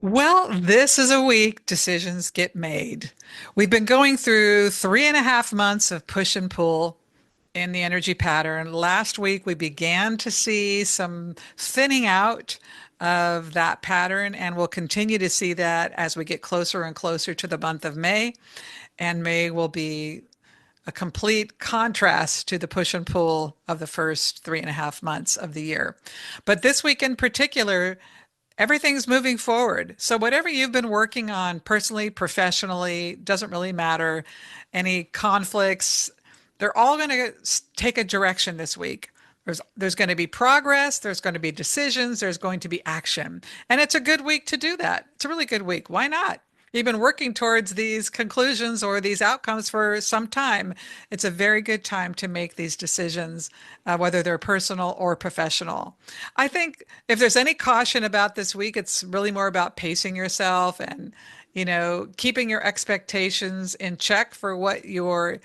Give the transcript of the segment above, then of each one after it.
Well, this is a week decisions get made. We've been going through 3.5 months of push and pull in the energy pattern. Last week, we began to see some thinning out of that pattern, and we'll continue to see that as we get closer and closer to the month of May. And May will be a complete contrast to the push and pull of the first 3.5 months of the year. But this week in particular, everything's moving forward. So whatever you've been working on personally, professionally, doesn't really matter. Any conflicts, they're all going to take a direction this week. There's going to be progress, there's going to be decisions, there's going to be action. And it's a good week to do that. It's a really good week. Why not? You've been working towards these conclusions or these outcomes for some time. It's a very good time to make these decisions, whether they're personal or professional. I think if there's any caution about this week, it's really more about pacing yourself and, keeping your expectations in check for what you're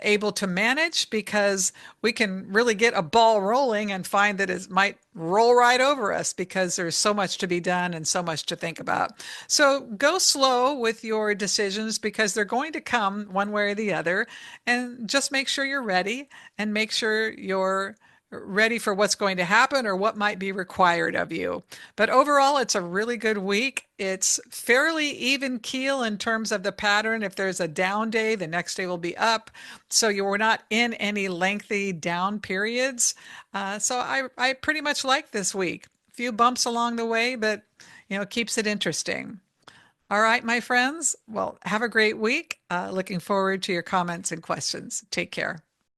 able to manage, because we can really get a ball rolling and find that it might roll right over us because there's so much to be done and so much to think about. So go slow with your decisions because they're going to come one way or the other. And just make sure you're ready and make sure you're ready for what's going to happen or what might be required of you. But overall, it's a really good week. It's fairly even keel in terms of the pattern. If there's a down day, the next day will be up. So you were not in any lengthy down periods. So I pretty much like this week. A few bumps along the way, but keeps it interesting. All right, my friends. Well, have a great week. Looking forward to your comments and questions. Take care.